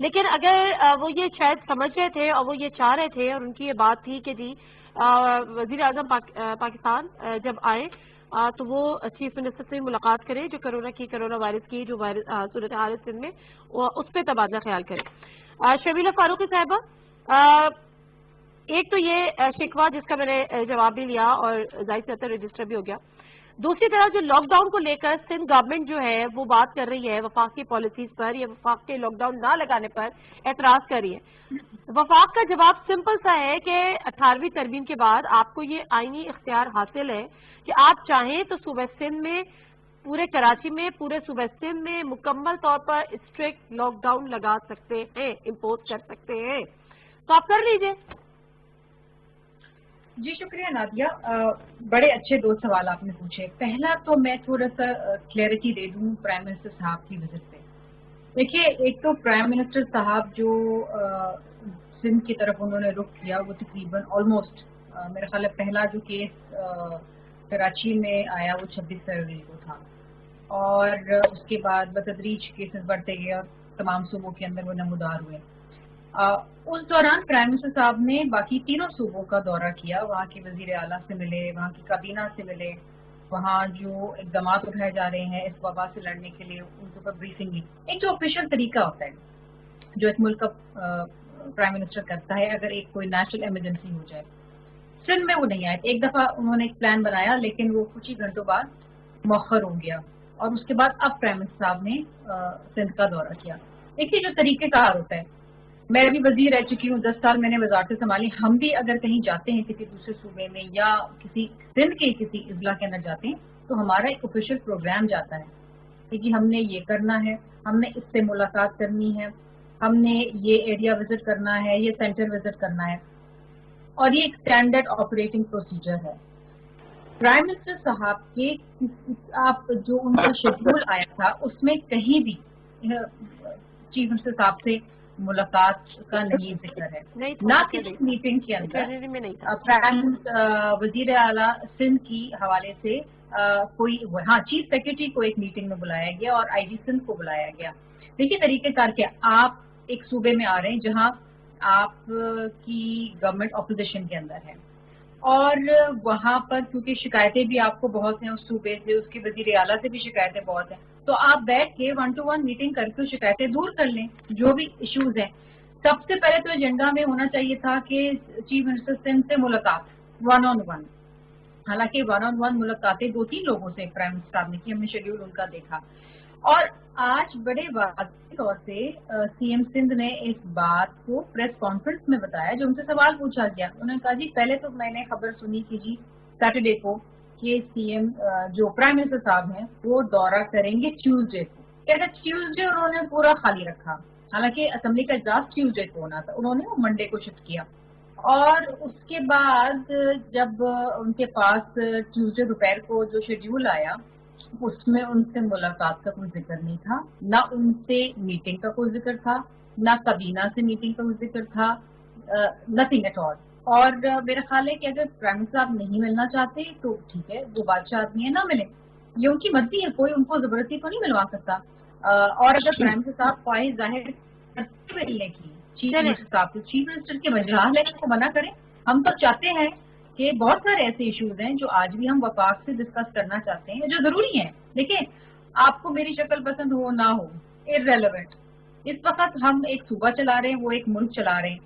لیکن اگر وہ یہ شاید سمجھ گئے تھے اور وہ یہ چاہ رہے تھے اور ان کی یہ بات تھی کہ جی وزیر اعظم پاکستان جب آئے تو وہ چیف منسٹر سے ملاقات کرے جو کرونا وائرس کی جو صورتحال سندھ میں اس پہ تبادلہ خیال کرے. شبیلہ فاروقی صاحبہ، ایک تو یہ شکوہ جس کا میں نے جواب بھی لیا اور ظاہر سے رجسٹر بھی ہو گیا. دوسری طرف جو لاک ڈاؤن کو لے کر سندھ گورنمنٹ جو ہے وہ بات کر رہی ہے وفاق کی پالیسیز پر یا وفاق کے لاک ڈاؤن نہ لگانے پر اعتراض کر رہی ہے. وفاق کا جواب سمپل سا ہے کہ 18ویں ترمیم کے بعد آپ کو یہ آئینی اختیار حاصل ہے کہ آپ چاہیں تو صوبہ سندھ میں، پورے کراچی میں، پورے صوبہ سندھ میں مکمل طور پر اسٹرکٹ لاک ڈاؤن لگا سکتے ہیں، امپوز کر سکتے ہیں. تو آپ کر لیجئے. جی شکریہ نادیہ. بڑے اچھے دو سوال آپ نے پوچھے. پہلا تو میں تھوڑا سا کلیئرٹی دے دوں پرائم منسٹر صاحب کی وزٹ پہ. دیکھیے، ایک تو پرائم منسٹر صاحب جو سندھ کی طرف انہوں نے رخ کیا وہ تقریباً آلموسٹ میرا خیال ہے پہلا جو کیس کراچی میں آیا وہ 26 فروری کو تھا، اور اس کے بعد بتدریج کیسز بڑھتے گئے اور تمام صوبوں کے اندر وہ نمودار ہوئے. اس دوران پرائم منسٹر صاحب نے باقی تینوں صوبوں کا دورہ کیا، وہاں کے وزیر اعلیٰ سے ملے، وہاں کی کابینہ سے ملے، وہاں جو اقدامات اٹھائے جا رہے ہیں اس وبا سے لڑنے کے لیے ان کے اوپر بریفنگ لی. ایک جو آفیشیل طریقہ ہوتا ہے جو ایک ملک کا پرائم منسٹر کرتا ہے اگر ایک کوئی نیشنل ایمرجنسی ہو جائے. سندھ میں وہ نہیں آئے. ایک دفعہ انہوں نے ایک پلان بنایا لیکن وہ کچھ ہی گھنٹوں بعد مؤخر ہو گیا، اور اس کے بعد اب پرائم منسٹر صاحب نے سندھ کا دورہ کیا. دیکھیے جو طریقہ کار ہوتا ہے، میں بھی وزیر رہ چکی ہوں، 10 سال میں نے وزارتیں سنبھالی. ہم بھی اگر کہیں جاتے ہیں کسی دوسرے صوبے میں یا کسی سندھ کے کسی اضلاع کے اندر جاتے ہیں تو ہمارا ایک آفیشیل پروگرام جاتا ہے کہ ہم نے یہ کرنا ہے، ہم نے اس سے ملاقات کرنی ہے، ہم نے یہ ایریا وزٹ کرنا ہے، یہ سینٹر وزٹ کرنا ہے، اور یہ ایک اسٹینڈرڈ آپریٹنگ پروسیجر ہے. پرائم منسٹر صاحب کے آپ جو ان کا شیڈول آیا تھا اس میں کہیں بھی چیف منسٹر صاحب سے ملاقات کا نہیں ذکر ہے، نہ کسی میٹنگ کے اندر وزیر اعلیٰ سندھ کی حوالے سے کوئی، ہاں چیف سیکرٹری کو ایک میٹنگ میں بلایا گیا اور آئی جی سندھ کو بلایا گیا. دیکھیے طریقہ کار کیا، آپ ایک صوبے میں آ رہے ہیں جہاں آپ کی گورنمنٹ اپوزیشن کے اندر ہے، اور وہاں پر کیونکہ شکایتیں بھی آپ کو بہت ہیں اس صوبے سے، اس کے وزیر اعلیٰ سے بھی شکایتیں بہت ہیں، تو آپ بیٹھ کے 1-to-1 میٹنگ کر کے شکایتیں دور کر لیں جو بھی ایشوز ہیں. سب سے پہلے تو ایجنڈا میں ہونا چاہیے تھا کہ چیف منسٹر سندھ سے ملاقات 1-on-1. حالانکہ 1-on-1 ملاقاتیں 2-3 لوگوں سے پرائم منسٹر صاحب نے کی، ہم نے شیڈول ان کا دیکھا. اور آج بڑے واضح طور سے سی ایم سندھ نے اس بات کو پریس کانفرنس میں بتایا. جو ان سے سوال پوچھا گیا انہوں نے کہا جی پہلے تو میں نے خبر سنی تھی جی سیٹرڈے کو کہ سی ایم جو پرائم منسٹر صاحب ہیں وہ دورہ کریں گے ٹیوزڈے کو. کہتے ٹیوزڈے انہوں نے پورا خالی رکھا، حالانکہ اسمبلی کا اجلاس ٹیوزڈے کو ہونا تھا، انہوں نے وہ منڈے کو شفٹ کیا. اور اس کے بعد جب ان کے پاس ٹیوزڈے دوپہر کو جو شیڈول آیا اس میں ان سے ملاقات کا کوئی ذکر نہیں تھا، نہ ان سے میٹنگ کا کوئی ذکر تھا، نہ کابینہ سے میٹنگ کا کوئی ذکر تھا، نتھنگ ایٹ آل. اور میرا خیال ہے کہ اگر پرائم منسٹر صاحب نہیں ملنا چاہتے تو ٹھیک ہے، وہ بادشاہ آدمی ہے، نہ ملیں، یہ ان کی مرضی ہے، کوئی ان کو زبردستی تو نہیں ملوا سکتا. اور اگر پرائم منسٹر صاحب خواہش ظاہر ملنے کی چیف منسٹر صاحب تو چیف منسٹر کے مجال ہے کو منع کریں. ہم تو چاہتے ہیں کہ بہت سارے ایسے ایشوز ہیں جو آج بھی ہم وفاق سے ڈسکس کرنا چاہتے ہیں جو ضروری ہیں. دیکھیں آپ کو میری شکل پسند ہو نہ ہو، irrelevant. اس وقت ہم ایک صوبہ چلا رہے ہیں، وہ ایک ملک چلا رہے ہیں،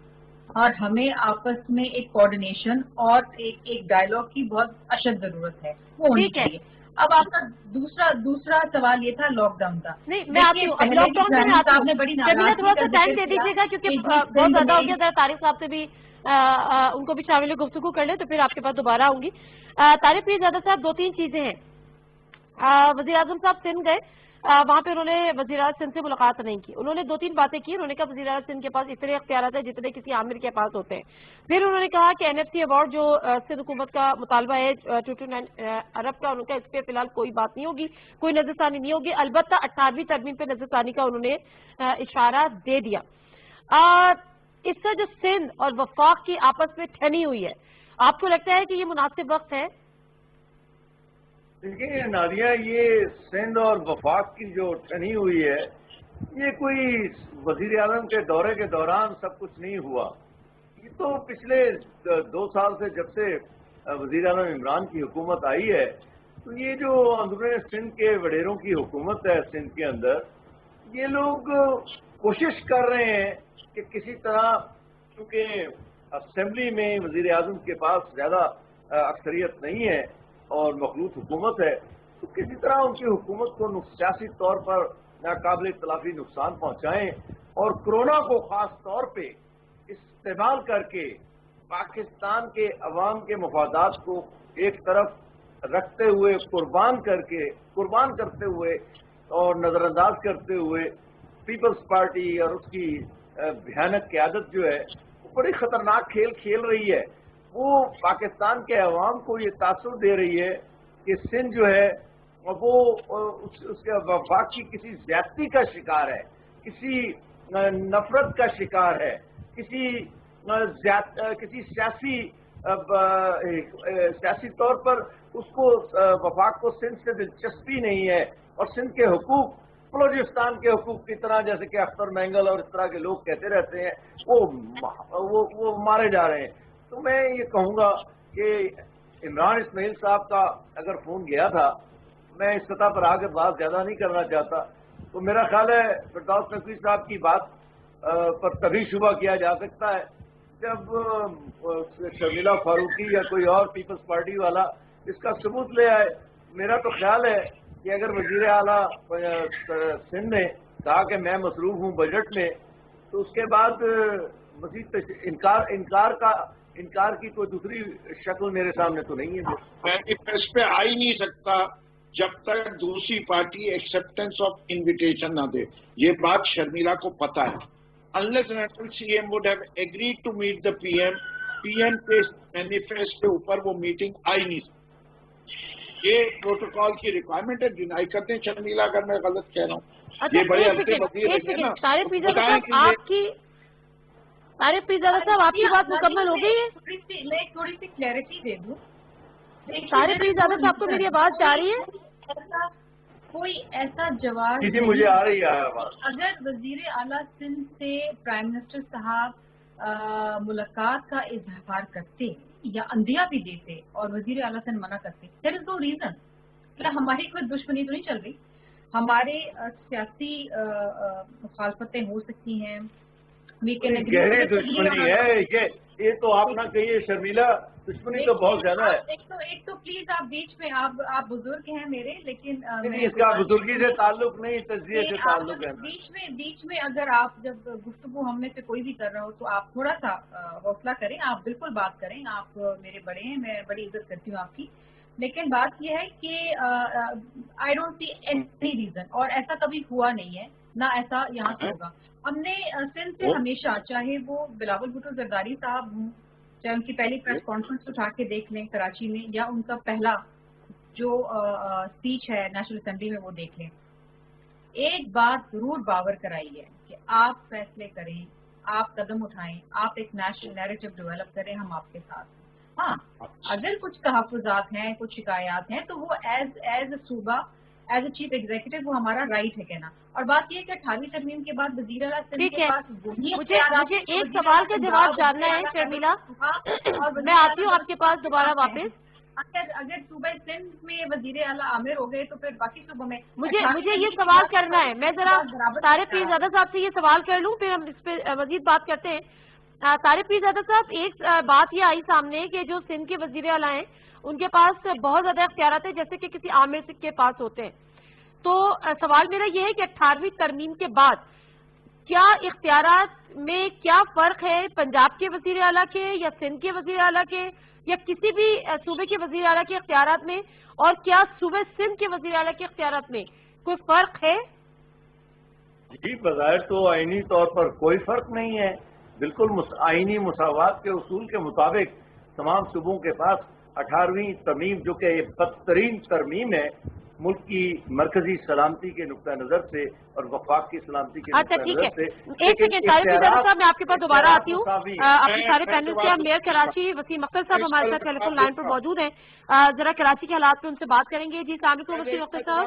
اور ہمیں آپس میں ایک کوآرڈینیشن اور ایک ڈائلاگ کی بہت اشد ضرورت ہے، وہ ہونی چاہیے. اب آپ کا دوسرا سوال یہ تھا لاک ڈاؤن کا. نہیں میں آپ لاک ڈاؤن میں صاحب نے بڑی تھوڑا سا ٹائم دے دیجیے گا کیونکہ بہت زیادہ ہو گیا. طارق صاحب سے بھی ان کو بھی شامل گفتگو کر لیں تو پھر آپ کے پاس دوبارہ آؤں گی. طارق پیرزادہ صاحب 2-3 چیزیں ہیں. وزیر اعظم صاحب سندھ گئے، وہاں پہ انہوں نے وزیر اعظم سندھ سے ملاقات نہیں کی. انہوں نے 2-3 باتیں کی. انہوں نے کہا وزیر اعظم سندھ کے پاس اتنے اختیارات ہیں جتنے کسی عامر کے پاس ہوتے ہیں. پھر انہوں نے کہا کہ NFC ایوارڈ جو سندھ حکومت کا مطالبہ ہے 229 ارب کا، ان کا اس پہ فی الحال کوئی بات نہیں ہوگی، کوئی نظر ثانی نہیں ہوگی. البتہ 18ویں ترمیم پہ نظر ثانی کا انہوں نے اشارہ دے دیا. اس کا جو سندھ اور وفاق کی آپس میں ٹھنی ہوئی ہے، آپ کو لگتا ہے کہ یہ مناسب وقت ہے؟ دیکھیے نادیہ، یہ سندھ اور وفاق کی جو ٹھنی ہوئی ہے یہ کوئی وزیر اعظم کے دورے کے دوران سب کچھ نہیں ہوا. یہ تو پچھلے 2 سال سے جب سے وزیر اعظم عمران کی حکومت آئی ہے تو یہ جو اندرون سندھ کے وڈیروں کی حکومت ہے سندھ کے اندر، یہ لوگ کوشش کر رہے ہیں کہ کسی طرح، کیونکہ اسمبلی میں وزیر اعظم کے پاس زیادہ اکثریت نہیں ہے اور مخلوط حکومت ہے، تو کسی طرح ان کی حکومت کو سیاسی طور پر ناقابل تلافی نقصان پہنچائیں اور کرونا کو خاص طور پہ استعمال کر کے پاکستان کے عوام کے مفادات کو ایک طرف رکھتے ہوئے قربان کرتے ہوئے اور نظر انداز کرتے ہوئے پیپلز پارٹی اور اس کی بھیانک قیادت جو ہے وہ بڑی خطرناک کھیل کھیل رہی ہے. وہ پاکستان کے عوام کو یہ تاثر دے رہی ہے کہ سندھ جو ہے وہ اس کے وفاق کی کسی زیادتی کا شکار ہے، کسی نفرت کا شکار ہے، کسی سیاسی طور پر اس کو وفاق کو سندھ سے دلچسپی نہیں ہے، اور سندھ کے حقوق بلوچستان کے حقوق کی طرح، جیسے کہ اختر مینگل اور اس طرح کے لوگ کہتے رہتے ہیں، وہ مارے جا رہے ہیں. تو میں یہ کہوں گا کہ عمران اسماعیل صاحب کا اگر فون گیا تھا، میں اس سطح پر آگے بات زیادہ نہیں کرنا چاہتا، تو میرا خیال ہے فردوس نقوی صاحب کی بات پر تبھی شبہ کیا جا سکتا ہے جب شرمیلا فاروقی یا کوئی اور پیپلز پارٹی والا اس کا ثبوت لے آئے. میرا تو خیال ہے کہ اگر وزیر اعلیٰ سندھ نے کہا کہ میں مصروف ہوں بجٹ میں، تو اس کے بعد مزید انکار کی کوئی دوسری شکل میرے سامنے تو نہیں ہے. مینیفیسٹو پہ آ ہی نہیں سکتا جب تک دوسری پارٹی ایکسپٹینس آف انویٹیشن نہ دے. یہ بات شرمیلا کو پتا ہے. unless and until CM would have agreed to meet the PM کے مینیفیسٹو کے اوپر وہ میٹنگ آ ہی نہیں سکتی. یہ پروٹوکال کی ریکوائرمنٹ ہے. ڈینائی کرتے ہیں شرمیلا اگر میں غلط کہہ رہا ہوں. یہ بڑے ہلکے وزیر ہیں نا. طارق پیرزادہ صاحب آپ کی بات مکمل ہو گئی ہے؟ میں ایک تھوڑی سی کلیئرٹی دے دوں. طارق پیرزادہ صاحب کو میری آواز جا رہی ہے؟ کوئی ایسا جواب جی مجھے آ رہی ہے آواز. اگر وزیر اعلیٰ سندھ سے پرائم منسٹر صاحب ملاقات کا اظہار کرتے یا اندیا بھی دیتے اور وزیر اعلیٰ سے منع کرتے، دیر از نو ریزن. ہماری کوئی دشمنی تو نہیں چل رہی. ہمارے سیاسی مخالفتیں ہو سکتی ہیں، گہری دشمنی ہے. یہ تو آپ نہ کہیے شرمیلا، دشمنی تو بہت زیادہ ہے. ایک تو پلیز آپ بیچ میں، آپ بزرگ ہیں میرے، لیکن اس کا بزرگی سے تعلق نہیں، تجزیے سے تعلق ہے. بیچ میں اگر آپ جب گفتگو ہم میں سے کوئی بھی کر رہا ہو تو آپ تھوڑا سا حوصلہ کریں. آپ بالکل بات کریں، آپ میرے بڑے ہیں، میں بڑی عزت کرتی ہوں آپ کی. لیکن بات یہ ہے کہ I don't see any reason, اور ایسا کبھی ہوا نہیں ہے، نہ ایسا یہاں سے ہوگا. ہم نے سندھ سے ہمیشہ، چاہے وہ بلاول بھٹو زرداری صاحب ہوں، چاہے ان کی پہلی پریس کانفرنس اٹھا کے دیکھ لیں کراچی میں، یا ان کا پہلا جو اسپیچ ہے نیشنل اسمبلی میں وہ دیکھ لیں، ایک بات ضرور باور کرائی ہے کہ آپ فیصلے کریں، آپ قدم اٹھائیں، آپ ایک نیشنل نیریٹو ڈیولپ کریں، ہم آپ کے ساتھ ہیں. ہاں اگر کچھ تحفظات ہیں، کچھ شکایات ہیں، تو وہ ایز اے صوبہ، ایز اے چیف ایگزیکٹو وہ ہمارا رائٹ ہے کہنا. اور بات یہ ہے کہ 18ویں ترمیم کے بعد وزیر اعلیٰ سندھ کے پاس مجھے ایک سوال کا جواب جاننا ہے شرمیلا، میں آتی ہوں آپ کے پاس دوبارہ واپس. اگر صوبہ سندھ میں وزیر اعلیٰ عامر ہو گئے تو پھر باقی صوبوں میں مجھے یہ سوال کرنا ہے. میں ذرا طارق پیرزادہ صاحب سے یہ سوال کر لوں، پھر ہم اس پہ مزید بات کرتے ہیں. طارق پیرزادہ صاحب، ایک بات یہ آئی سامنے کہ جو سندھ کے وزیر اعلیٰ ہیں ان کے پاس بہت زیادہ اختیارات ہیں جیسے کہ کسی عامر کے پاس ہوتے ہیں. تو سوال میرا یہ ہے کہ 18ویں ترمیم کے بعد کیا اختیارات میں کیا فرق ہے پنجاب کے وزیر اعلیٰ کے یا سندھ کے وزیر اعلیٰ کے یا کسی بھی صوبے کے وزیر اعلیٰ کے اختیارات میں، اور کیا صوبے سندھ کے وزیر اعلیٰ کے اختیارات میں کوئی فرق ہے؟ جی بظاہر تو آئینی طور پر کوئی فرق نہیں ہے. بالکل آئینی مساوات کے اصول کے مطابق تمام صوبوں کے پاس 18ویں ترمیم، جو کہ بدترین ترمیم ہے ملک کی مرکزی سلامتی کے نقطہ نظر سے اور وفاق کی سلامتی کے نقطہ نظر سے. ایک سیکنڈ طارق پیرزادہ صاحب، میں آپ کے پاس دوبارہ آتی ہوں. اپنے سارے پینل سے میئر کراچی وسیم اختر صاحب ہمارے ساتھ ٹیلی فون لائن پر موجود ہیں. ذرا کراچی کے حالات پہ ان سے بات کریں گے. جی السلام علیکم وسیم اختر صاحب.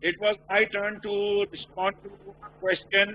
It was my turn to respond to a question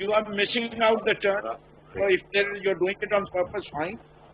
You are missing out the turn. So if you're doing it on purpose, fine.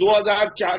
2004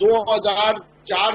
2004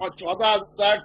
14,000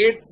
8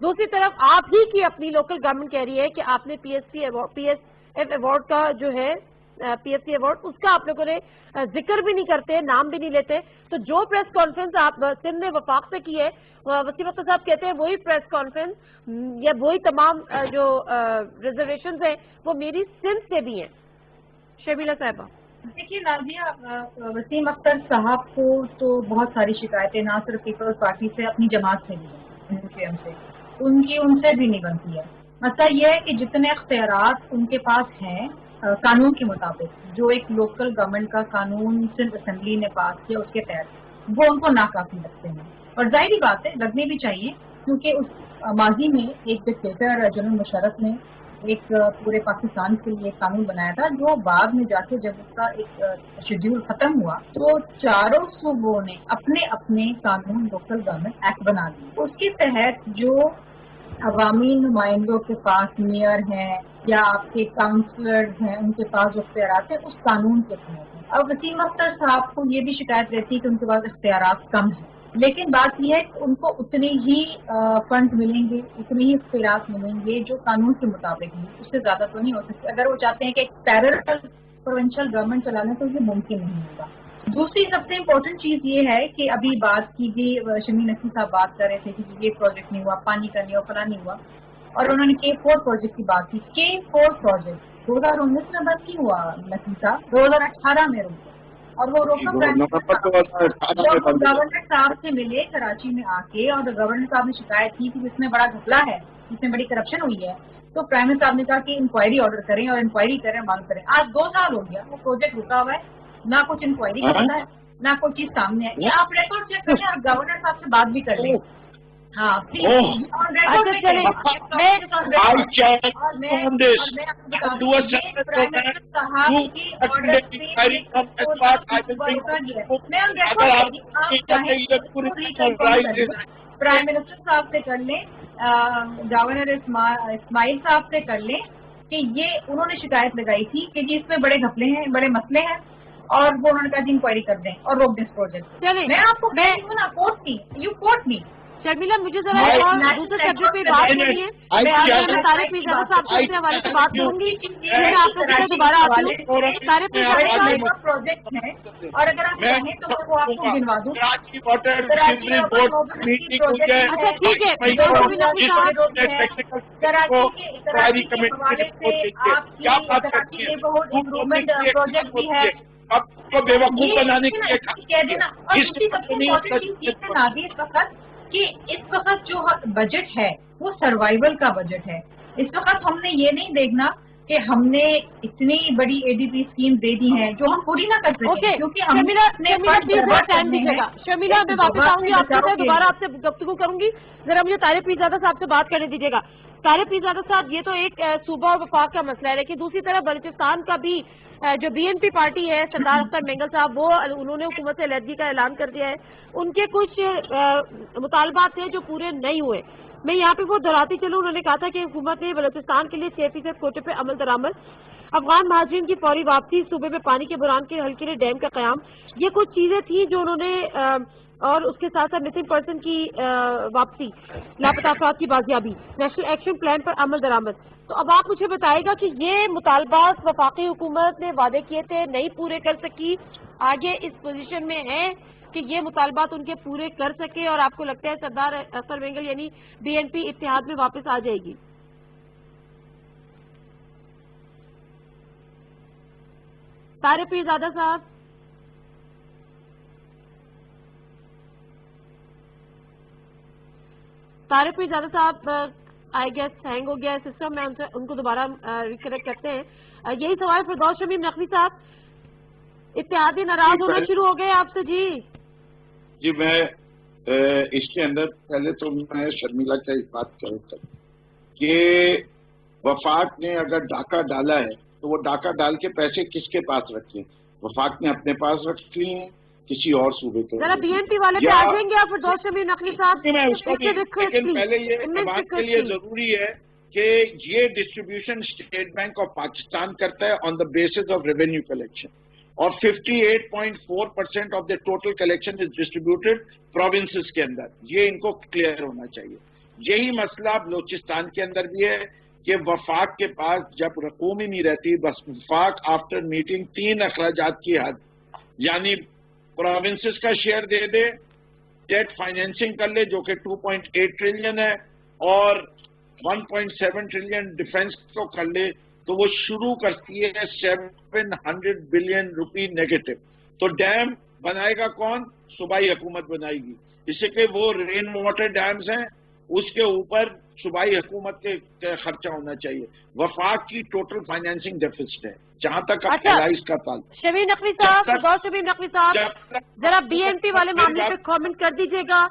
دوسری طرف آپ ہی کی اپنی لوکل گورنمنٹ کہہ رہی ہے کہ آپ نے پی ایس ایف ایوارڈ کا جو ہے پی ایس سی ایوارڈ اس کا آپ لوگوں نے ذکر بھی نہیں کرتے, نام بھی نہیں لیتے. تو جو پریس کانفرنس آپ سندھ نے وفاق سے کی ہے, وسیم اختر صاحب کہتے ہیں وہی پریس کانفرنس یا وہی تمام جو ریزرویشنز ہیں وہ میری سندھ سے بھی ہیں. شبیلہ صاحبہ. دیکھیے نازیہ, وسیم اختر صاحب کو تو بہت ساری شکایتیں نہ صرف پیپلز پارٹی سے, اپنی جماعت سے بھی ہیں, ان سے بھی نہیں بنتی ہے. مسئلہ یہ ہے کہ جتنے اختیارات ان کے پاس ہیں قانون کے مطابق, جو ایک لوکل گورنمنٹ کا قانون سندھ اسمبلی نے پاس کیا اس کے تحت, وہ ان کو ناکافی لگتے ہیں. اور ظاہری بات ہے لگنے بھی چاہیے, کیونکہ اس ماضی میں ایک ڈکٹیٹر جنرل مشرف نے ایک پورے پاکستان کے لیے قانون بنایا تھا, جو بعد میں جا کے جب اس کا ایک شیڈیول ختم ہوا تو چاروں صوبوں نے اپنے اپنے قانون لوکل گورنمنٹ ایکٹ بنا دیے. اس کے تحت جو عوامی نمائندوں کے پاس میئر ہیں یا آپ کے کاؤنسلرز ہیں, ان کے پاس جو اختیارات ہیں اس قانون کے تحت ہیں. اب وسیم اختر صاحب کو یہ بھی شکایت رہتی ہے کہ ان کے پاس اختیارات کم ہیں, لیکن بات یہ ہے کہ ان کو اتنے ہی فنڈ ملیں گے, اتنے ہی اختیارات ملیں گے جو قانون کے مطابق ہیں, اس سے زیادہ تو نہیں ہو سکتے. اگر وہ چاہتے ہیں کہ ایک پیرل پروونشل گورنمنٹ چلانا تو یہ ممکن نہیں ہوگا. دوسری سب سے امپورٹنٹ چیز یہ ہے کہ ابھی بات کی گئی, شمیم نقوی صاحب بات کر رہے تھے کہ یہ پروجیکٹ نہیں ہوا, پانی کا نہیں ہوا, فلاں نہیں ہوا, اور انہوں نے K4 پروجیکٹ کی بات کی. K4 پروجیکٹ 2019 میں بند نہیں ہوا نقوی صاحب, 2018 میں روکا, اور وہ روکا گورنر صاحب سے ملے کراچی میں آ کے, اور گورنر صاحب نے شکایت کی کہ اس میں بڑا گھپلہ ہے, اس میں بڑی کرپشن ہوئی ہے. تو پرائم منسٹر صاحب نے کہا کہ انکوائری آرڈر کریں, اور انکوائری کریں, مانگ کریں. آج 2 سال ہو گیا وہ پروجیکٹ رکا ہوا ہے, نہ کچھ انکوائری کرتا ہے, نہ کوئی چیز سامنے ہے. یہ آپ ریکارڈ چیک کریں اور گورنر صاحب سے بات بھی کر لیں. ہاں پرائم منسٹر صاحب سے کر لیں, گورنر اسماعیل صاحب سے کر لیں کہ یہ انہوں نے شکایت لگائی تھی کہ جی اس میں بڑے گھپلے ہیں, بڑے مسئلے ہیں, اور وہ انہوں نے کہا جی انکوائری کر دیں اور روک دیں اس پروجیکٹ. میں آپ کو نا کوٹ کی, یو کوٹ می. شرمیلا مجھے ذرا دوسرے سبجیکٹ پہ بات کرنی ہے. میں طارق پیزادہ صاحب سے اپنے حوالے سے بات کروں گی, میں آپ لوگوں سے دوبارہ آتی ہوں. طارق پیزادہ صاحب پروجیکٹ ہیں, اور اگر آپ چاہیں تو وہ آپ کو گنوا دوں. اچھا ٹھیک ہے, کراچی کے حوالے سے آپ کی کراچی نیبرہڈ امپروومنٹ پروجیکٹ بھی ہے, اب کو بے وقوف بنانے کے لیے کہہ دینا. اور دوسری سب سے امپورٹنٹ چیز ہے نادی اس وقت کہ اس وقت جو بجٹ ہے وہ سروائیول کا بجٹ ہے. اس وقت ہم نے یہ نہیں دیکھنا کہ ہم نے اتنی بڑی ADP اسکیم دے دی ہیں جو ہم پوری نہ کر سکیں, کیونکہ ہم شرمیلا میں واپس آؤں گی آپ سے, دوبارہ آپ سے گفتگو کروں گی. ذرا مجھے طارق پیزادہ صاحب سے بات کرنے دیجیے گا. طارق پیزادہ صاحب, یہ تو ایک صوبہ اور وفاق کا مسئلہ ہے, لیکن دوسری طرف بلوچستان کا بھی جو BNP پارٹی ہے, سردار اختر مینگل صاحب, وہ انہوں نے حکومت سے علیحدگی کا اعلان کر دیا ہے. ان کے کچھ مطالبات تھے جو پورے نہیں ہوئے. میں یہاں پہ وہ دہراتی چلوں, انہوں نے کہا تھا کہ حکومت نے بلوچستان کے لیے 6% کوٹے پہ عمل درآمد, افغان مہاجرین کی فوری واپسی, صوبے میں پانی کے بحران کے حل کے لیے ڈیم کا قیام, یہ کچھ چیزیں تھیں جو انہوں نے, اور اس کے ساتھ ساتھ مسنگ پرسن کی واپسی, لاپتہ افراد کی بازیابی, نیشنل ایکشن پلان پر عمل درآمد. تو اب آپ مجھے بتائے گا کہ یہ مطالبات وفاقی حکومت نے وعدے کیے تھے, نہیں پورے کر سکی, آگے اس پوزیشن میں ہے کہ یہ مطالبات ان کے پورے کر سکے, اور آپ کو لگتا ہے سردار اختر مینگل یعنی BNP اتحاد میں واپس آ جائے گی؟ طارق پیزادہ صاحب. طارق پیزادہ صاحب آئی گیس ہینگ ہو گیا ہے سسٹم, میں ان کو دوبارہ ریکنیکٹ کرتے ہیں. یہی سوال فردوس شمیم نقوی صاحب, اتحادی ناراض ہونا شروع ہو گئے آپ سے؟ جی میں اس کے اندر پہلے تو میں شرمیلا کا ایک بات کروں کہ وفاق نے اگر ڈاکہ ڈالا ہے تو وہ ڈاکہ ڈال کے پیسے کس کے پاس رکھے ہیں؟ وفاق نے اپنے پاس رکھ لیے ہیں, کسی اور صوبے کے. ذرا BNP والے پہ آ جائیں گے آپ فردوس شمیم نقوی صاحب؟ لیکن پہلے یہ بات کے لیے ضروری ہے کہ یہ distribution State Bank of Pakistan کرتا ہے on the basis of revenue collection, اور 58.4% of the total collection is distributed provinces کے اندر. یہ ان کو کلیئر ہونا چاہیے. یہی مسئلہ بلوچستان کے اندر بھی ہے کہ وفاق کے پاس جب رقوم ہی نہیں رہتی، بس وفاق آفٹر میٹنگ 3 اخراجات کی حد، یعنی پروونسز کا شیئر دے دے، ڈیٹ فائنینسنگ کر لے جو کہ 2.8 ٹریلین ہے، اور 1.7 ٹریلین ڈیفنس کو کر لے، تو وہ شروع کرتی ہے 700 بلین روپی نیگیٹو. تو ڈیم بنائے گا کون؟ صوبائی حکومت بنائے گی. اس سے کہ وہ رین واٹر ڈیمز ہیں، اس کے اوپر صوبائی حکومت کے خرچہ ہونا چاہیے. وفاق کی ٹوٹل فائنینسنگ ڈیفیسٹ ہے جہاں تک ایلائز کا تعلق. شبیر نقوی صاحب، شبیر نقوی صاحب ذرا بی این پی والے معاملے پہ کامنٹ کر دیجیے گا.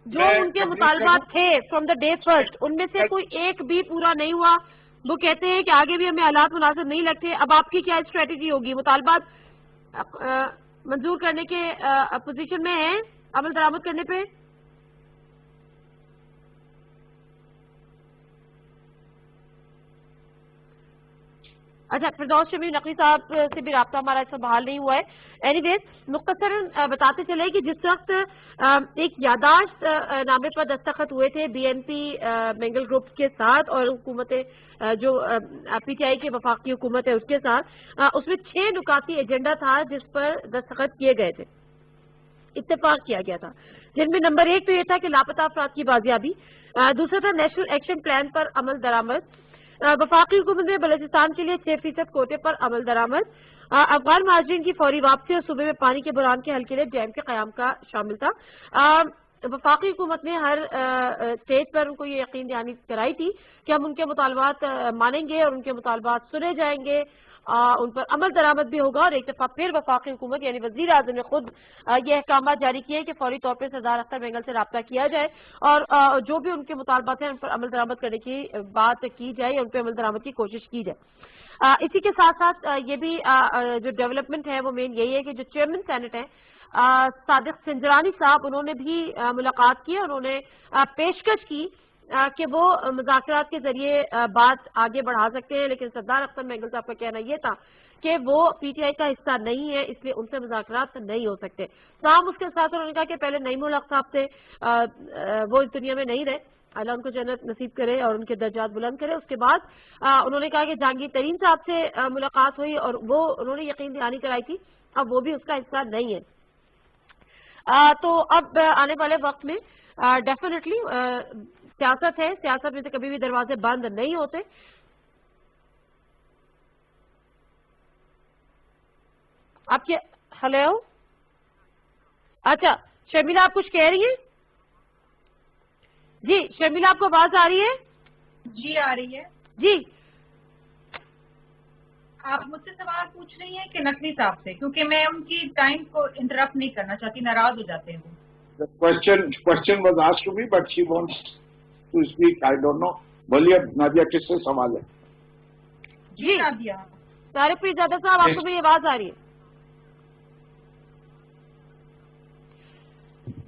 جو ان کے مطالبات تھے فرام دا ڈے فرسٹ، ان میں سے کوئی ایک بھی پورا نہیں ہوا. وہ کہتے ہیں کہ آگے بھی ہمیں حالات مناسب نہیں لگتے. اب آپ کی کیا اسٹریٹجی ہوگی؟ مطالبات منظور کرنے کے اپوزیشن میں ہیں عمل درآمد کرنے پہ؟ اچھا، فردوس شبیر نقوی صاحب سے بھی رابطہ ہمارا اس میں بحال نہیں ہوا ہے. اینی ویز مختصراً بتاتے چلے کہ جس وقت ایک یادداشت نامے پر دستخط ہوئے تھے بی این پی بینگل گروپ کے ساتھ اور حکومت جو پی ٹی آئی کی وفاقی حکومت ہے اس کے ساتھ، اس میں 6 نکاتی ایجنڈا تھا جس پر دستخط کیے گئے تھے، اتفاق کیا گیا تھا، جن میں نمبر 1 تو یہ تھا کہ لاپتہ افراد کی بازیابی، دوسرا تھا نیشنل ایکشن پلان پر عمل درآمد، وفاقی حکومت نے بلوچستان کے لیے 6% کوٹے پر عمل درآمد، افغان مہاجرین کی فوری واپسی اور صوبے میں پانی کے بحران کے حل کے لیے ڈیم کے قیام کا شامل تھا. وفاقی حکومت نے ہر اسٹیج پر ان کو یہ یقین دہانی کرائی تھی کہ ہم ان کے مطالبات مانیں گے اور ان کے مطالبات سنے جائیں گے، ان پر عمل درآمد بھی ہوگا. اور ایک دفعہ پھر وفاقی حکومت یعنی وزیر اعظم نے خود یہ احکامات جاری کیے کہ فوری طور پر سردار اختر بینگل سے رابطہ کیا جائے اور جو بھی ان کے مطالبات ہیں ان پر عمل درآمد کرنے کی بات کی جائے، ان پہ عمل درآمد کی کوشش کی جائے. اسی کے ساتھ ساتھ یہ بھی جو ڈیولپمنٹ ہے وہ مین یہی ہے کہ جو چیئرمین سینٹ ہیں صادق سنجرانی صاحب، انہوں نے بھی ملاقات کی، انہوں نے پیشکش کی کہ وہ مذاکرات کے ذریعے بات آگے بڑھا سکتے ہیں، لیکن سردار اختر بینگل صاحب کا کہنا یہ تھا کہ وہ پی ٹی آئی کا حصہ نہیں ہے، اس لیے ان سے مذاکرات نہیں ہو سکتے. تاہم اس کے ساتھ انہوں نے کہا کہ پہلے نعیم الحق صاحب سے وہ اس دنیا میں نہیں رہے، اللہ ان کو جنت نصیب کرے اور ان کے درجات بلند کرے. اس کے بعد انہوں نے کہا کہ جہانگیر ترین صاحب سے ملاقات ہوئی اور وہ انہوں نے یقین دہانی کرائی تھی، اب وہ بھی اس کا حصہ نہیں ہے. تو اب آنے والے وقت میں ڈیفینیٹلی سیاست ہے، سیاست میں سے کبھی بھی دروازے بند نہیں ہوتے. آپ کے ہلو، اچھا شرمیلا آپ کچھ کہہ رہی ہیں؟ جی شرمیلا آپ کو آواز آ رہی ہے؟ جی آ رہی ہے. جی آپ مجھ سے سوال پوچھ رہی ہیں کہ نقوی صاحب سے، کیونکہ میں ان کی ٹائم کو انٹرپٹ نہیں کرنا چاہتی، ناراض ہو جاتے ہیں وہ. question was asked to me but she wants to speak. I don't know. بولیے نادیہ، کس سے سوال ہے؟ جی نادیہ. طارق پیرزادہ صاحب آپ کو میری آواز آ رہی ہے؟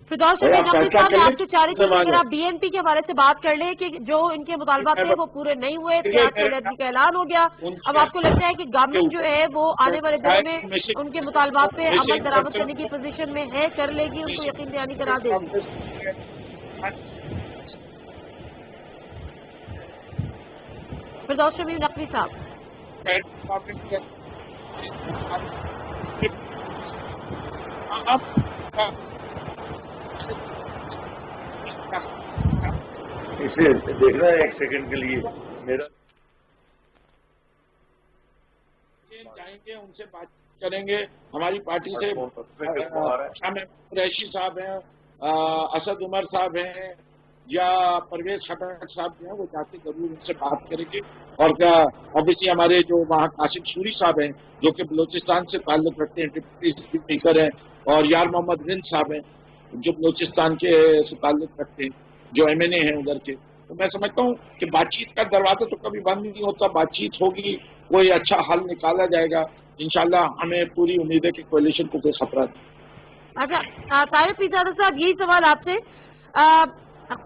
فردوس شبیر نقوی صاحب میں آپ سے چاہ رہی تھی کہ اگر آپ بی این پی کے حوالے سے بات کر لیں کہ جو ان کے مطالبات تھے وہ پورے نہیں ہوئے، سیاسی کا اعلان ہو گیا، اب آپ کو لگتا ہے کہ گورنمنٹ جو ہے وہ آنے والے دنوں میں ان کے مطالبات پہ عمل درآمد کرنے کی پوزیشن میں ہے، کر لے گی، ان کو یقین دہانی کرا دے گی؟ فردوس شبیر نقوی صاحب اسے دیکھنا ہے ایک سیکنڈ کے لیے. میرا جائیں گے، ان سے بات کریں گے. ہماری پارٹی سے قریشی صاحب ہیں، اسد عمر صاحب ہیں یا پرویز خٹک صاحب جو ہیں، وہ جا کے ضرور ان سے بات کریں گے. اور کیا اوبیسلی ہمارے جو وہاں قاسم سوری صاحب ہیں جو کہ بلوچستان سے تعلق رکھتے ہیں، ڈپٹی اسپیکر ہیں، اور یار محمد رند صاحب ہیں جو بلوچستان کے سے تعلق رکھتے ہیں، جو ایم این اے ہیں ادھر کے. تو میں سمجھتا ہوں کہ بات چیت کا دروازہ تو کبھی بند نہیں ہوتا، بات چیت ہوگی، کوئی اچھا حل نکالا جائے گا انشاءاللہ. ہمیں پوری امید ہے کہ کولیشن کو کوئی خطرہ نہیں. اچھا طارق پیرزادہ صاحب، یہی سوال آپ سے.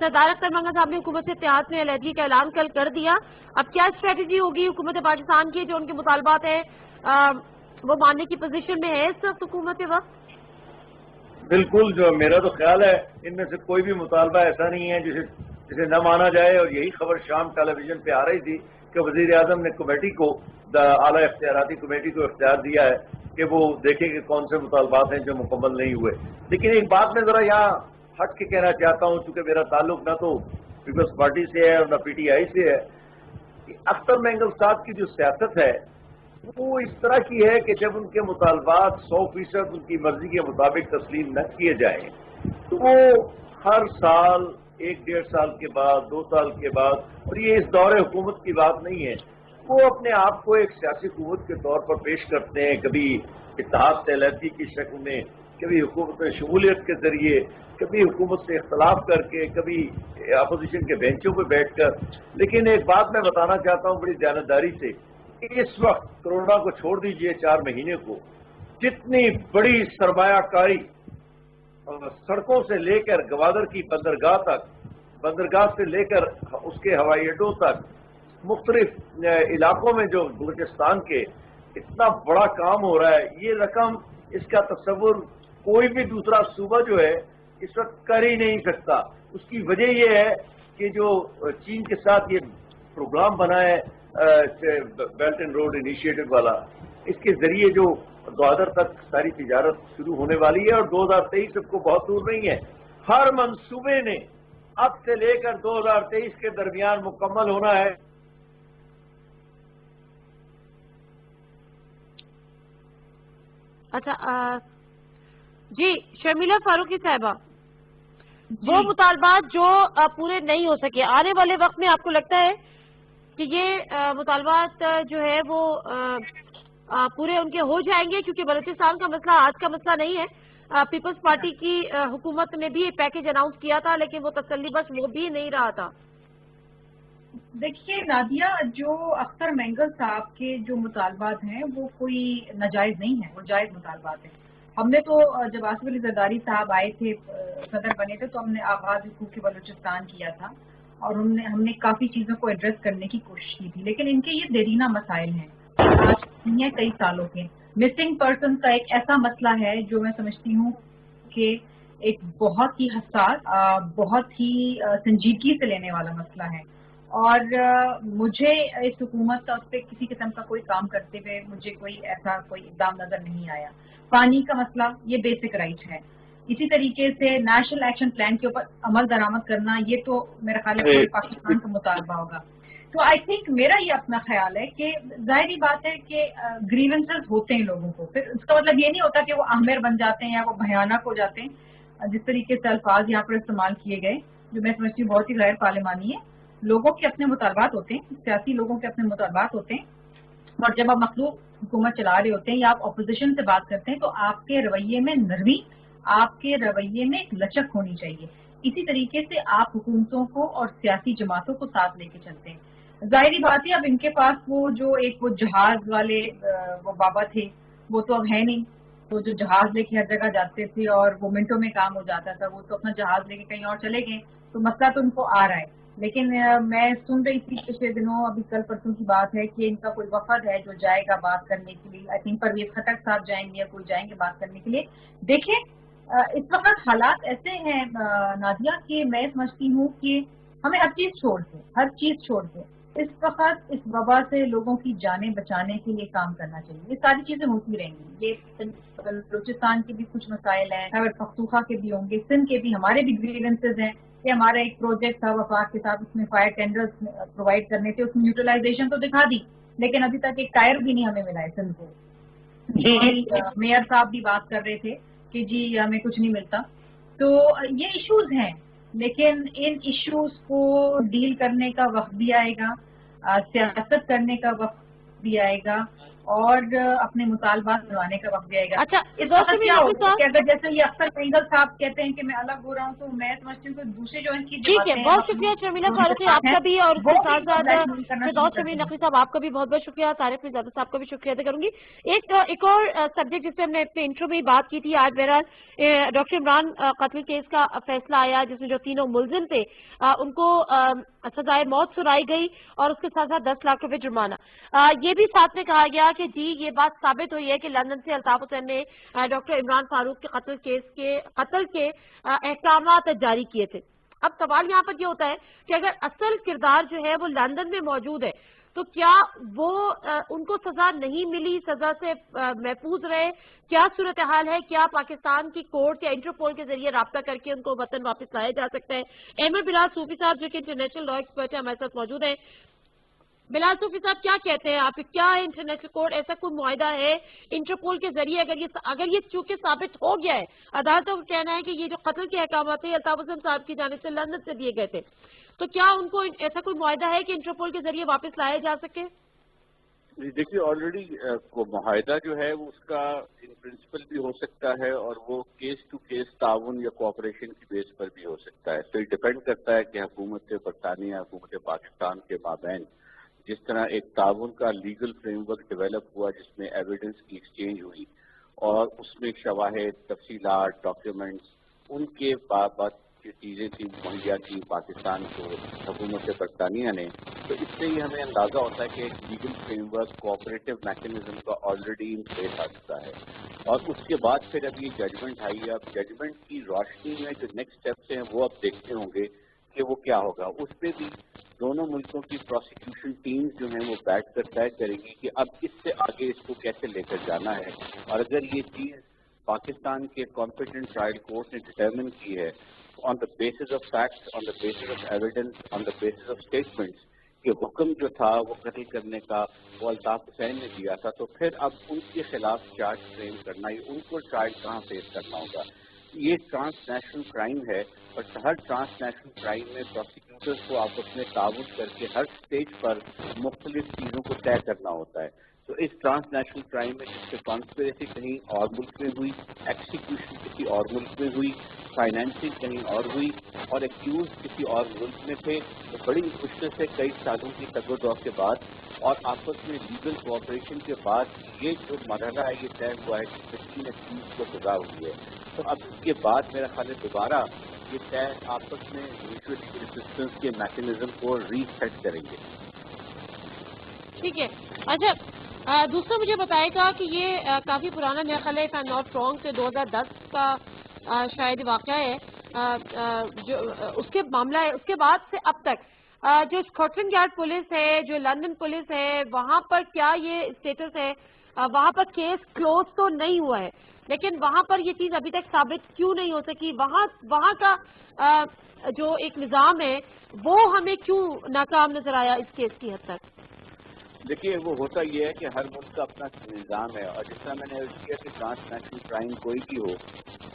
سردار اختر بینگل صاحب نے حکومت سے اتحاد میں علیحدگی کا اعلان کل کر دیا، اب کیا اسٹریٹجی ہوگی حکومت پاکستان کی؟ جو ان کے مطالبات ہیں وہ ماننے کی پوزیشن میں ہے اس وقت حکومت وقت؟ بالکل، جو میرا تو خیال ہے ان میں سے کوئی بھی مطالبہ ایسا نہیں ہے جسے جسے نہ مانا جائے، اور یہی خبر شام ٹیلی ویژن پہ آ رہی تھی کہ وزیر اعظم نے کمیٹی کو، اعلیٰ اختیاراتی کمیٹی کو اختیار دیا ہے کہ وہ دیکھیں کہ کون سے مطالبات ہیں جو مکمل نہیں ہوئے. لیکن ایک بات میں ذرا یہاں ہٹ کے کہنا چاہتا ہوں، چونکہ میرا تعلق نہ تو پیپلز پارٹی سے ہے اور نہ پی ٹی آئی سے ہے، کہ اختر مینگل صاحب کی جو سیاست ہے وہ اس طرح کی ہے کہ جب ان کے مطالبات 100% ان کی مرضی کے مطابق تسلیم نہ کیے جائیں تو وہ ہر سال 1-1.5 سال کے بعد 2 سال کے بعد، اور یہ اس دور حکومت کی بات نہیں ہے، وہ اپنے آپ کو ایک سیاسی قوت کے طور پر پیش کرتے ہیں، کبھی اتحاد تحلیتی کی شکل میں، کبھی حکومت میں شمولیت کے ذریعے، کبھی حکومت سے اختلاف کر کے، کبھی اپوزیشن کے بینچوں پہ بیٹھ کر. لیکن ایک بات میں بتانا چاہتا ہوں بڑی دیانتداری سے، اس وقت کرونا کو چھوڑ دیجئے 4 مہینے کو، جتنی بڑی سرمایہ کاری سڑکوں سے لے کر گوادر کی بندرگاہ تک، بندرگاہ سے لے کر اس کے ہوائی اڈوں تک، مختلف علاقوں میں جو بلوچستان کے اتنا بڑا کام ہو رہا ہے، یہ رقم، اس کا تصور کوئی بھی دوسرا صوبہ جو ہے اس وقت کر ہی نہیں سکتا. اس کی وجہ یہ ہے کہ جو چین کے ساتھ یہ پروگرام بنا ہے بیلٹ اینڈ روڈ انیشیٹو والا، اس کے ذریعے جو گوادر تک ساری تجارت شروع ہونے والی ہے، اور 2023 سب کو بہت دور نہیں ہے. ہر منصوبے نے اب سے لے کر 2023 کے درمیان مکمل ہونا ہے. اچھا جی شرمیلا فاروقی صاحبہ، وہ مطالبات جو پورے نہیں ہو سکے، آنے والے وقت میں آپ کو لگتا ہے کہ یہ مطالبات جو ہے وہ پورے ان کے ہو جائیں گے؟ کیونکہ بلوچستان کا مسئلہ آج کا مسئلہ نہیں ہے. پیپلز پارٹی کی حکومت نے بھی ایک پیکیج اناؤنس کیا تھا، لیکن وہ تسلی بخش وہ بھی نہیں رہا تھا. دیکھیے نادیہ، جو اختر مینگل صاحب کے جو مطالبات ہیں وہ کوئی ناجائز نہیں ہیں، وہ جائز مطالبات ہیں. ہم نے تو جب آصف علی زرداری صاحب آئے تھے، صدر بنے تھے، تو ہم نے آغاز حقوق بلوچستان کیا تھا، اور ہم نے کافی چیزوں کو ایڈریس کرنے کی کوشش کی تھی. لیکن ان کے یہ دیرینہ مسائل ہیں، آج نہیں ہے، کئی سالوں کے. مسنگ پرسن کا ایک ایسا مسئلہ ہے جو میں سمجھتی ہوں کہ ایک بہت ہی حساس، بہت ہی سنجیدگی سے لینے والا مسئلہ ہے. اور مجھے اس حکومت کا اس پہ کسی قسم کا کوئی کام کرتے ہوئے مجھے کوئی ایسا کوئی اقدام نظر نہیں آیا. پانی کا مسئلہ یہ بیسک رائٹ ہے. اسی طریقے سے نیشنل ایکشن پلان کے اوپر عمل درآمد کرنا، یہ تو میرا خیال ہے پورے پاکستان کا مطالبہ ہوگا. تو آئی تھنک میرا یہ اپنا خیال ہے کہ ظاہری بات ہے کہ گریونسز ہوتے ہیں لوگوں کو، پھر اس کا مطلب یہ نہیں ہوتا کہ وہ آہمر بن جاتے ہیں یا وہ بھیانک ہو جاتے ہیں. جس طریقے سے الفاظ یہاں پر استعمال کیے گئے جو میں سمجھتی ہوں بہت ہی غیر پارلیمانی ہے. لوگوں کے اپنے مطالبات ہوتے ہیں، سیاسی لوگوں کے اپنے مطالبات ہوتے ہیں، اور جب آپ مخلوق حکومت چلا رہے ہوتے ہیں یا آپ اپوزیشن سے بات کرتے ہیں تو آپ کے رویے میں نرمی، آپ کے رویے میں ایک لچک ہونی چاہیے. اسی طریقے سے آپ حکومتوں کو اور سیاسی جماعتوں کو ساتھ لے کے چلتے ہیں. ظاہری بات ہے اب ان کے پاس وہ جو ایک وہ جہاز والے وہ بابا تھے وہ تو اب ہے نہیں. وہ جو جہاز لے کے ہر جگہ جاتے تھے اور وہ منٹوں میں کام ہو جاتا تھا، وہ تو اپنا جہاز لے کے کہیں اور چلے گئے. تو مسئلہ تو ان کو آ رہا ہے. لیکن میں سن رہی تھی پچھلے دنوں، ابھی کل پرسوں کی بات ہے، کہ ان کا کوئی وفد ہے جو جائے گا بات کرنے کے لیے. آئی تھنک پرویز خٹک صاحب جائیں گے یا کوئی جائیں گے بات کرنے کے لیے. دیکھیں اس وقت حالات ایسے ہیں نادیہ کہ میں سمجھتی ہوں کہ ہمیں ہر چیز چھوڑ کے اس وقت اس وبا سے لوگوں کی جانیں بچانے کے لیے کام کرنا چاہیے. یہ ساری چیزیں ہوتی رہیں گی. یہ بلوچستان کے بھی کچھ مسائل ہیں، خیبر پختونخوا کے بھی ہوں گے، سندھ کے بھی ہمارے بھی گریونسز ہیں. کہ ہمارا ایک پروجیکٹ تھا وفاق کے ساتھ، اس میں فائر ٹینڈرز پرووائڈ کرنے تھے، اس میں نیوٹرلائزیشن تو دکھا دی، لیکن ابھی تک ایک ٹائر بھی نہیں ہمیں ملا ہے سندھ کو. میئر صاحب بھی بات کر رہے تھے کہ جی ہمیں کچھ نہیں ملتا. تو یہ ایشوز ہیں، لیکن ان ایشوز کو ڈیل کرنے کا وقت بھی آئے گا، سیاست کرنے کا وقت بھی آئے گا، اور اپنے مطالبات بنوانے کا وقت بھی آئے گا. اچھا اس وقت کیا ہوگا کہ اگر جیسے یہ اختر مینگل صاحب کہتے ہیں کہ میں الگ ہو رہا ہوں، تو میں سمجھتی ہوں کہ دوسرے جو ان کی ٹھیک ہے. بہت شکریہ شرمیلا فاروقی آپ کا بھی، اور اس کے ساتھ ساتھ شمیم نقوی صاحب آپ کا بھی بہت بہت شکریہ. طارق مرزادہ صاحب کا بھی شکریہ ادا کروں گی. ایک اور سبجیکٹ جس پہ ہم نے اپنے انٹرو میں بات کی تھی، آج بہرحال ڈاکٹر عمران قتل کیس کا فیصلہ آیا، جس میں جو تینوں ملزم تھے ان کو سزائے موت سنائی گئی، اور اس کے ساتھ ساتھ 10 لاکھ روپے جرمانہ. یہ بھی ساتھ میں کہا گیا کہ جی یہ بات ثابت ہوئی ہے کہ لندن سے الطاف حسین نے ڈاکٹر عمران فاروق کے قتل کے احکامات جاری کیے تھے. اب سوال یہاں پر یہ ہوتا ہے کہ اگر اصل کردار جو ہے وہ لندن میں موجود ہے تو کیا وہ ان کو سزا نہیں ملی، سزا سے محفوظ رہے؟ کیا صورتحال ہے؟ کیا پاکستان کی کورٹ یا انٹرپول کے ذریعے رابطہ کر کے ان کو وطن واپس لایا جا سکتا ہے؟ احمد بلال صوفی صاحب جو کہ انٹرنیشنل لا ایکسپرٹ ہے ہمارے ساتھ موجود ہیں. بلال صوفی صاحب کیا کہتے ہیں آپ؟ کیا انٹرنیشنل کورٹ ایسا کوئی معاہدہ ہے انٹرپول کے ذریعے اگر یہ چونکہ ثابت ہو گیا ہے، عدالتوں کا کہنا ہے کہ یہ جو قتل کے احکامات تھے الطاف حسن صاحب کی جانب سے لندن سے دیے گئے تھے، تو کیا ان کو ایسا کوئی معاہدہ ہے کہ انٹرپول کے ذریعے واپس لایا جا سکے؟ دیکھیے آلریڈی معاہدہ جو ہے وہ اس کا ان پرنسپل بھی ہو سکتا ہے اور وہ کیس ٹو کیس تعاون یا کوآپریشن کی بیس پر بھی ہو سکتا ہے. تو یہ ڈپینڈ کرتا ہے کہ حکومت برطانیہ حکومت پاکستان کے مابین جس طرح ایک تعاون کا لیگل فریم ورک ڈیولپ ہوا جس میں ایویڈنس کی ایکسچینج ہوئی اور اس میں شواہد، تفصیلات، ڈاکیومنٹس ان کے بات کی چیزیں تھیں مہیا کی پاکستان کو حکومت برطانیہ نے، تو اس سے ہی ہمیں اندازہ ہوتا ہے کہ ایک legal frame work cooperative mechanism کا آلریڈی ان پلیس آ چکا ہے. اور اس کے بعد پھر اب یہ ججمنٹ آئی ہے. اب ججمنٹ کی روشنی میں جو نیکسٹ اسٹیپس ہیں وہ اب دیکھتے ہوں گے کہ وہ کیا ہوگا. اس پہ بھی دونوں ملکوں کی پروسیکیوشن ٹیمز جو ہیں وہ بیٹھ کر طے کریں گی کہ اب اس سے آگے اس کو کیسے لے کر جانا ہے. اور اگر یہ چیز پاکستان کے کمپیٹنٹ ٹرائل کورٹ نے ڈٹرمن کی ہے on the basis of facts, on the basis of evidence, on the basis of statements کہ حکم جو تھا وہ قتل کرنے کا وہ الطاف حسین نے دیا تھا، تو پھر اب ان کے خلاف چارج فریم کرنا ہے، ان کو ٹرائل کہاں فیس کرنا ہوگا. یہ ٹرانس نیشنل کرائم ہے اور ہر ٹرانس نیشنل کرائم میں پروسیکیوٹرز کو آپس میں تعاون کر کے ہر سٹیج پر مختلف چیزوں کو طے کرنا ہوتا ہے. تو اس ٹرانس نیشنل کرائم میں جس سے کانسپریسی کہیں اور ملک میں ہوئی، ایکسیکیوشن کسی اور ملک میں ہوئی، فائنینسنگ کہیں اور ہوئی اور ایکیوز کسی اور ملک میں تھے، تو بڑی مشکل سے کئی سالوں کی تگ و دو کے بعد اور آپس میں لیگل کوآپریشن کے بعد یہ جو مرحلہ ہے یہ طے ہوا ہے کہ 15 ایکیوز کو سزا ہوئی ہے. تو اب اس کے بعد میرا خیال ہے دوبارہ یہ طے آپس میں میوچل ریسسٹنس کے میکینزم کو ری سیٹ کریں گے. ٹھیک ہے. اچھا دوسرا مجھے بتائے گا کہ یہ کافی پرانا میرا خیال ہے ناٹ رانگ سے 2010 کا شاید واقعہ ہے جو اس کے معاملہ ہے. اس کے بعد سے اب تک جو اسکاٹلینڈ یارڈ پولیس ہے، جو لندن پولیس ہے، وہاں پر کیا یہ اسٹیٹس ہے؟ وہاں پر کیس کلوز تو نہیں ہوا ہے لیکن وہاں پر یہ چیز ابھی تک ثابت کیوں نہیں ہو سکی؟ وہاں کا جو ایک نظام ہے وہ ہمیں کیوں ناکام نظر آیا اس کیس کی حد تک؟ دیکھیے وہ ہوتا یہ ہے کہ ہر ملک کا اپنا نظام ہے اور جس طرح میں نے عرض کیا کہ ٹرانس نیشنل کرائم کوئی بھی ہو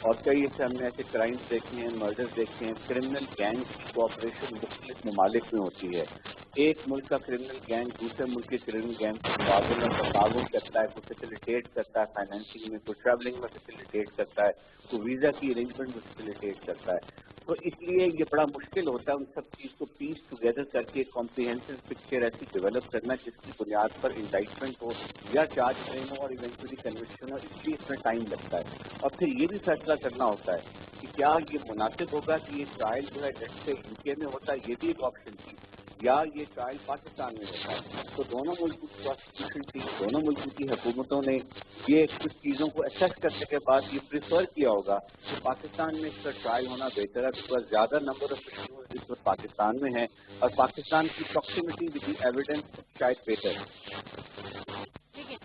اور کئی ایسے ہم نے ایسے کرائمز دیکھے ہیں، مرڈرز دیکھے ہیں، کرمنل گینگ کی کوآپریشن مختلف ممالک میں ہوتی ہے. ایک ملک کا کرمنل گینگ دوسرے ملک کے کرمنل گینگ کو تعاون کرتا ہے، کوئی فیسیلیٹیٹ کرتا ہے فائنینسنگ میں، کوئی ٹریولنگ میں فیسیلیٹیٹ کرتا ہے، کوئی ویزا کی ارینجمنٹ میں فیسیلیٹیٹ کرتا ہے. تو اس لیے یہ بڑا مشکل ہوتا ہے ان سب چیز کو پیس ٹوگیدر کر کے کمپریہنسو پکچر ایسی ڈیولپ کرنا جس کی بنیاد پر انڈائٹمنٹ ہو یا چارج فریم ہو اور ایونچولی کنوکشن ہو. اس لیے اس میں ٹائم لگتا ہے اور پھر یہ بھی فیصلہ کرنا ہوتا ہے کہ کیا یہ مناسب ہوگا کہ یہ ٹرائل جو ہے جیسے یو کے میں ہوتا ہے، یہ بھی ایک آپشن تھی، یا یہ ٹرائل پاکستان میں ہوتا ہے. تو دونوں ملکوں کی پروسیکیوشن ٹیم، دونوں ملکوں کی حکومتوں نے یہ کچھ چیزوں کو اسیس کرنے کے بعد یہ پریفر کیا ہوگا کہ پاکستان میں اس کا ٹرائل ہونا بہتر ہے بیکاز زیادہ نمبر آف ایشوز اس وقت پاکستان میں ہیں اور پاکستان کی پراکسیمٹی ود دی ایویڈنس شاید بہتر ہے. ٹھیک ہے،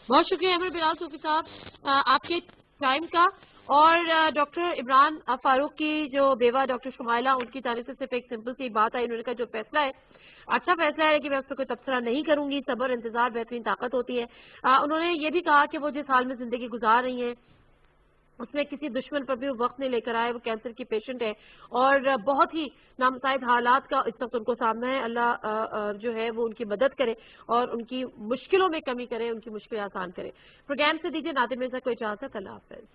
بہت شکریہ احمد بلال صوفی صاحب آپ کے ٹائم کا. اور ڈاکٹر عمران فاروق کی جو بیوہ ڈاکٹر شمائلہ، ان کی جانب سے صرف ایک سمپل سی بات آئی، انہوں نے کہا جو فیصلہ ہے اچھا فیصلہ ہے کہ میں اس پہ کوئی تبصرہ نہیں کروں گی، صبر انتظار بہترین طاقت ہوتی ہے. انہوں نے یہ بھی کہا کہ وہ جس حال میں زندگی گزار رہی ہیں اس میں کسی دشمن پر بھی وہ وقت نہیں لے کر آئے. وہ کینسر کی پیشنٹ ہے اور بہت ہی نامساعد حالات کا اس وقت ان کو سامنا ہے. اللہ جو ہے وہ ان کی مدد کرے اور ان کی مشکلوں میں کمی کرے، ان کی مشکلیں آسان کرے. پروگرام سے دیجیے ناظرین مرزا کو اجازت. اللہ حافظ.